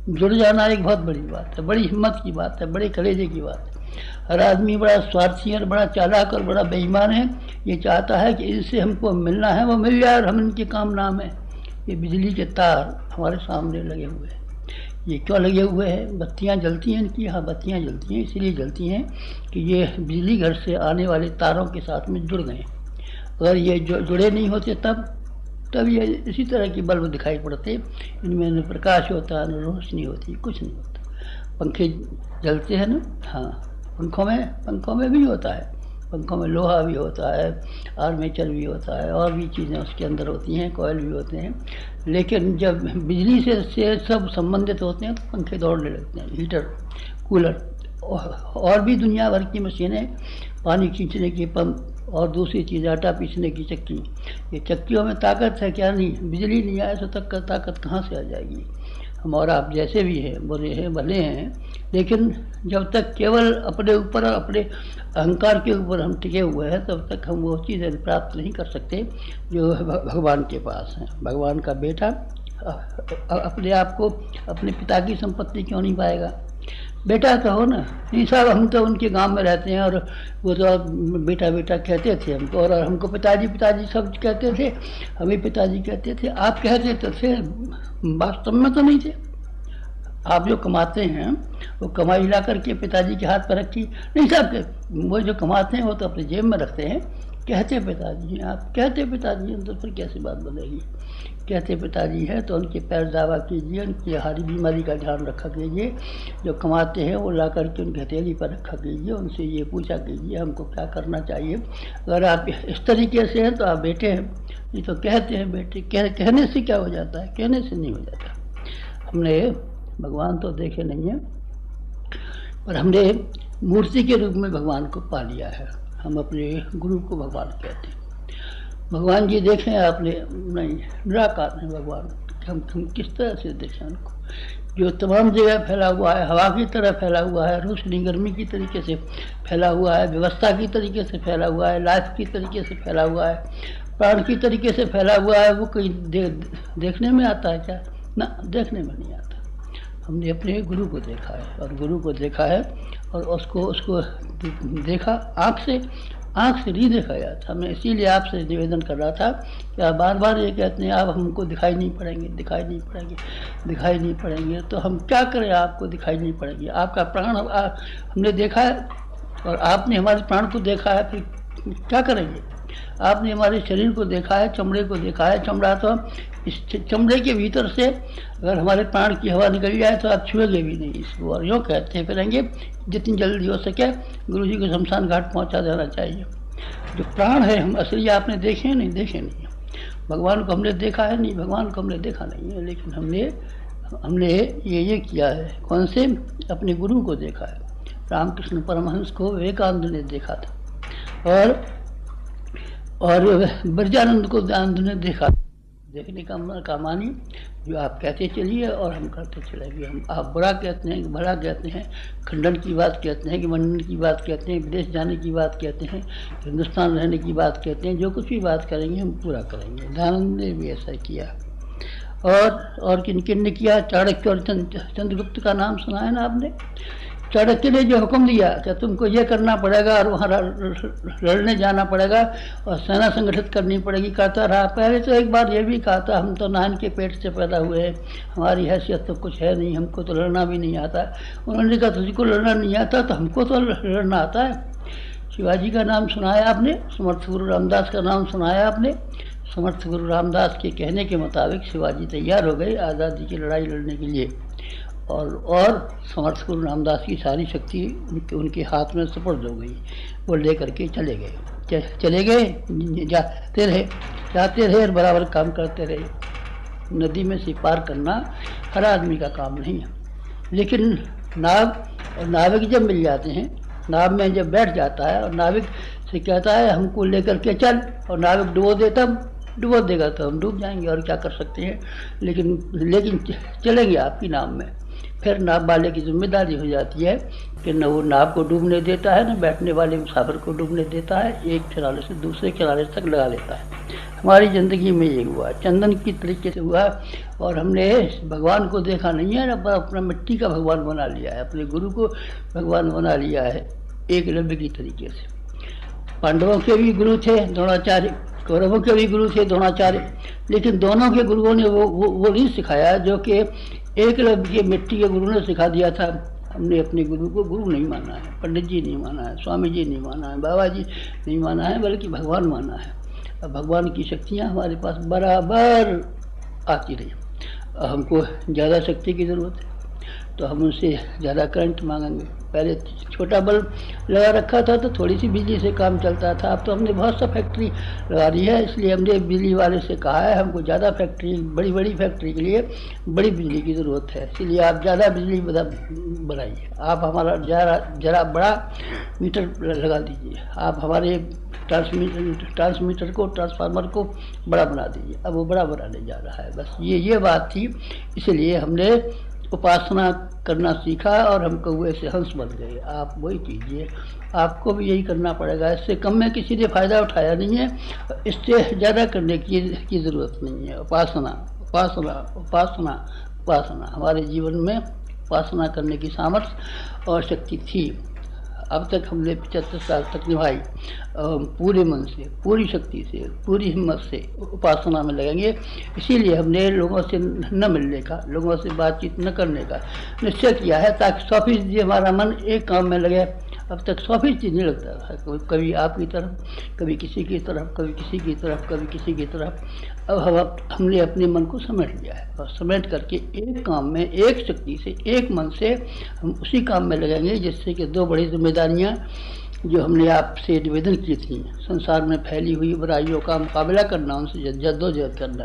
जुड़ जाना एक बहुत बड़ी बात है, बड़ी हिम्मत की बात है, बड़े कलेजे की बात है। हर आदमी बड़ा स्वार्थी और बड़ा चालाक और बड़ा बेईमान है, ये चाहता है कि इससे हमको मिलना है वो मिल जाए और हम इनके काम ना आए। ये बिजली के तार हमारे सामने लगे हुए हैं, ये क्यों लगे हुए हैं? बत्तियां जलती हैं इनकी, हाँ बत्तियां जलती हैं, इसलिए जलती हैं कि ये बिजली घर से आने वाले तारों के साथ में जुड़ गए। अगर ये जुड़े नहीं होते तब ये इसी तरह की बल्ब दिखाई पड़ते, इनमें न प्रकाश होता न रोशनी होती, कुछ नहीं होता। पंखे जलते हैं ना, हाँ पंखों में भी होता है, पंखों में लोहा भी होता है, आर्मेचर भी होता है, और भी चीज़ें उसके अंदर होती हैं, कॉयल भी होते हैं। लेकिन जब बिजली से सब संबंधित होते हैं तो पंखे दौड़ने लगते हैं, हीटर, कूलर और भी दुनिया भर की मशीनें, पानी खींचने की पंप और दूसरी चीज़ आटा पीसने की चक्की। ये चक्कियों में ताकत है क्या? नहीं, बिजली नहीं आए तो तक ताकत कहाँ से आ जाएगी? हम और आप जैसे भी हैं, बुरे हैं भले हैं, लेकिन जब तक केवल अपने ऊपर और अपने अहंकार के ऊपर हम टिके हुए हैं तब तक हम वो चीज़ें प्राप्त नहीं कर सकते जो भगवान के पास हैं। भगवान का बेटा अपने आप को अपने पिता की संपत्ति क्यों नहीं पाएगा? बेटा कहो ना। नहीं साहब, हम तो उनके गांव में रहते हैं और वो तो बेटा बेटा कहते थे हमको, और हमको पिताजी पिताजी सब कहते थे, हमें पिताजी कहते थे। आप कहते तो थे, वास्तव में तो नहीं थे। आप जो कमाते हैं वो कमाई ला करके पिताजी के हाथ पर रखी नहीं साहब, वो जो कमाते हैं वो तो अपने जेब में रखते हैं। कहते पिताजी हैं, आप कहते पिताजी हैं तो फिर कैसी बात बनेगी? कहते पिताजी है तो उनके पैर दावा कीजिए, उनकी हारी बीमारी का ध्यान रखा कीजिए। जो कमाते हैं वो ला करके उनकी हथेली पर रखा कीजिए, उनसे ये पूछा कीजिए हमको क्या करना चाहिए। अगर आप इस तरीके से हैं तो आप बेटे हैं, ये तो कहते हैं बेटे। कहने से क्या हो जाता है? कहने से नहीं हो जाता। हमने भगवान तो देखे नहीं है, पर हमने मूर्ति के रूप में भगवान को पा लिया है। हम अपने गुरु को भगवान कहते हैं। भगवान जी देखें आपने? नहीं, निराकार है भगवान। हम किस तरह से देखें उनको? जो तमाम जगह फैला हुआ है, हवा की तरह फैला हुआ है, रोशनी गर्मी की तरीके से फैला हुआ है, व्यवस्था की तरीके से फैला हुआ है, लाइफ की तरीके से फैला हुआ है, प्राण की तरीके से फैला हुआ है। वो कहीं देखने में आता है क्या? ना, देखने में नहीं आता। हमने अपने गुरु को देखा है, और गुरु को देखा है और उसको देखा आँख से नहीं देखा जाता। मैं इसीलिए आपसे निवेदन कर रहा था कि आप बार बार ये कहते हैं आप हमको दिखाई नहीं पड़ेंगे, दिखाई नहीं पड़ेंगे, दिखाई नहीं पड़ेंगे। तो हम क्या करें? आपको दिखाई नहीं पड़ेंगे। आपका प्राण हमने देखा है और आपने हमारे प्राण को देखा है, फिर क्या करेंगे? आपने हमारे शरीर को देखा है, चमड़े को देखा है। चमड़ा तो इस चमड़े के भीतर से अगर हमारे प्राण की हवा निकल जाए तो आप छुएंगे भी नहीं इसको, और यूँ कहते फिरेंगे जितनी जल्दी हो सके गुरु जी को शमशान घाट पहुंचा देना चाहिए। जो प्राण है हम असली आपने देखे नहीं? देखे नहीं। भगवान को हमने देखा है? नहीं, भगवान को हमने देखा नहीं है। लेकिन हमने ये किया है। कौन से? अपने गुरु को देखा है। रामकृष्ण परमहंस को विवेकानंद ने देखा था, और ब्रजानंद को दयानंद ने देखा। देखने का मानी जो आप कहते चलिए और हम करते चलेंगे। हम आप बुरा कहते हैं कि भला कहते हैं, खंडन की बात कहते हैं कि मंडन की बात कहते हैं, विदेश जाने की बात कहते हैं, हिंदुस्तान रहने की बात कहते हैं, जो कुछ भी बात करेंगे हम पूरा करेंगे। दयानंद ने भी ऐसा किया। और किन ने किया? चाणक्य और चंद्रगुप्त का नाम सुना है ना आपने? चाणक्य ने जो हुक्म दिया कि तुमको ये करना पड़ेगा और वहाँ लड़ने जाना पड़ेगा और सेना संगठित करनी पड़ेगी, कहता रहा। पहले तो एक बार ये भी कहा था, हम तो नान के पेट से पैदा हुए हैं, हमारी हैसियत तो कुछ है नहीं, हमको तो लड़ना भी नहीं आता। उन्होंने कहा तुझको लड़ना नहीं आता तो हमको तो लड़ना आता है। शिवाजी का नाम सुनाया आपने, समर्थ गुरु रामदास का नाम सुनाया आपने। समर्थ गुरु रामदास के कहने के मुताबिक शिवाजी तैयार हो गए आज़ादी की लड़ाई लड़ने के लिए, और समर्थ गुरु रामदास की सारी शक्ति उनके हाथ में सुपुर्द हो गई। वो ले करके चले गए, जाते रहे और बराबर काम करते रहे। नदी में से पार करना हर आदमी का काम नहीं है, लेकिन नाविक जब मिल जाते हैं, नाव में जब बैठ जाता है और नाविक से कहता है हमको लेकर के चल, और नाविक डुबो देगा तो हम डूब जाएंगे, और क्या कर सकते हैं। लेकिन चलेंगे आपकी नाव में। फिर नाव वाले की जिम्मेदारी हो जाती है कि न वो नाव को डूबने देता है, न बैठने वाले मुसाफिर को डूबने देता है, एक किनारे से दूसरे किनारे तक लगा लेता है। हमारी ज़िंदगी में ये हुआ, चंदन की तरीके से हुआ, और हमने भगवान को देखा नहीं है, न अपना मिट्टी का भगवान बना लिया है, अपने गुरु को भगवान बना लिया है एकलव्य की तरीके से। पांडवों के भी गुरु थे द्रोणाचार्य, कौरवों के भी गुरु थे द्रोणाचार्य, लेकिन दोनों के गुरुओं ने वो नहीं सिखाया जो कि एकलव्य के मिट्टी के गुरु ने सिखा दिया था। हमने अपने गुरु को गुरु नहीं माना है, पंडित जी नहीं माना है, स्वामी जी नहीं माना है, बाबा जी नहीं माना है, बल्कि भगवान माना है। अब भगवान की शक्तियाँ हमारे पास बराबर आती रही। हमको ज़्यादा शक्ति की ज़रूरत है तो हम उनसे ज़्यादा करंट मांगेंगे। पहले छोटा बल्ब लगा रखा था तो थोड़ी सी बिजली से काम चलता था, अब तो हमने बहुत सा फैक्ट्री लगा दी है, इसलिए हमने बिजली वाले से कहा है हमको ज़्यादा फैक्ट्री, बड़ी बड़ी फैक्ट्री के लिए बड़ी बिजली की ज़रूरत है, इसलिए आप ज़्यादा बिजली बनाइए। आप हमारा ज़रा बड़ा मीटर लगा दीजिए, आप हमारे ट्रांसमीटर को, ट्रांसफार्मर को बड़ा बना दीजिए। अब वो बड़ा बनाने जा रहा है। बस ये बात थी, इसलिए हमने उपासना करना सीखा और हम कौवे से हंस बन गए। आप वही कीजिए, आपको भी यही करना पड़ेगा। इससे कम में किसी ने फ़ायदा उठाया नहीं है, इससे ज़्यादा करने की ज़रूरत नहीं है। उपासना उपासना उपासना उपासना, हमारे जीवन में उपासना करने की सामर्थ्य और शक्ति थी। अब तक हमने 75 साल तक निभाई। पूरे मन से, पूरी शक्ति से, पूरी हिम्मत से उपासना में लगेंगे। इसीलिए हमने लोगों से न मिलने का, लोगों से बातचीत न करने का निश्चय किया है, ताकि 100% हमारा मन एक काम में लगे। अब तक 100% नहीं लगता था, कभी आपकी तरफ, कभी किसी की तरफ, कभी किसी की तरफ, कभी किसी की तरफ। अब हमने अपने मन को समेट लिया है, और समेट करके एक काम में, एक शक्ति से, एक मन से हम उसी काम में लगेंगे, जिससे कि दो बड़ी जिम्मेदारियां जो हमने आपसे निवेदन की थी, संसार में फैली हुई बुराइयों का मुकाबला करना, उनसे जद्दोजहद करना,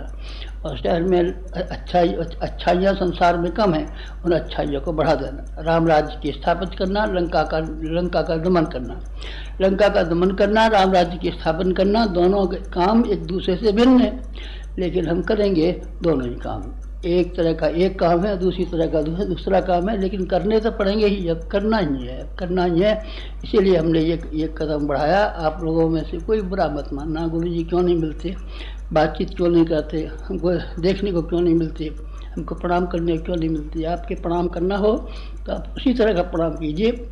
और शहर में अच्छाइयाँ संसार में कम है, उन अच्छाइयों को बढ़ा देना, राम राज्य की स्थापित करना, लंका का दमन करना, लंका का दमन करना, राम राज्य की स्थापना करना। दोनों के काम एक दूसरे से भिन्न है, लेकिन हम करेंगे दोनों ही काम। एक तरह का एक काम है, दूसरी तरह का दूसरा काम है, लेकिन करने तो पड़ेंगे ही, अब करना ही है। इसीलिए हमने ये कदम बढ़ाया। आप लोगों में से कोई बुरा मत मानना, गुरु जी क्यों नहीं मिलते, बातचीत क्यों नहीं करते, हमको देखने को क्यों नहीं मिलते, हमको प्रणाम करने को क्यों नहीं मिलती। आपके प्रणाम करना हो तो आप उसी तरह का प्रणाम कीजिए।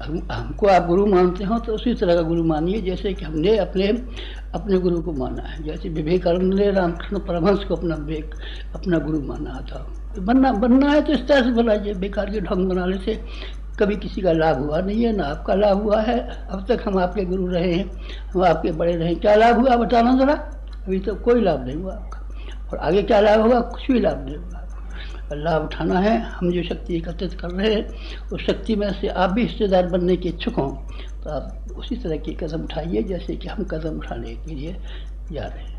हमको आप गुरु मानते हो तो उसी तरह का गुरु मानिए जैसे कि हमने अपने गुरु को माना है। जैसे विवेकानंद ने रामकृष्ण परमहंस को अपना गुरु माना था। बनना है तो इस तरह से बनाइए, बेकार के ढंग बनाने से कभी किसी का लाभ हुआ नहीं है, ना आपका लाभ हुआ है। अब तक हम आपके गुरु रहे हैं, हम आपके बड़े रहे, क्या लाभ हुआ बताना ज़रा। अभी तो कोई लाभ नहीं हुआ आपका, और आगे क्या लाभ होगा, कुछ भी लाभ नहीं होगा। लाभ उठाना है। हम जो शक्ति एकत्रित कर रहे हैं, उस शक्ति में से आप भी हिस्सेदार बनने के इच्छुक हों तो आप उसी तरह के कदम उठाइए जैसे कि हम कदम उठाने के लिए जा रहे हैं।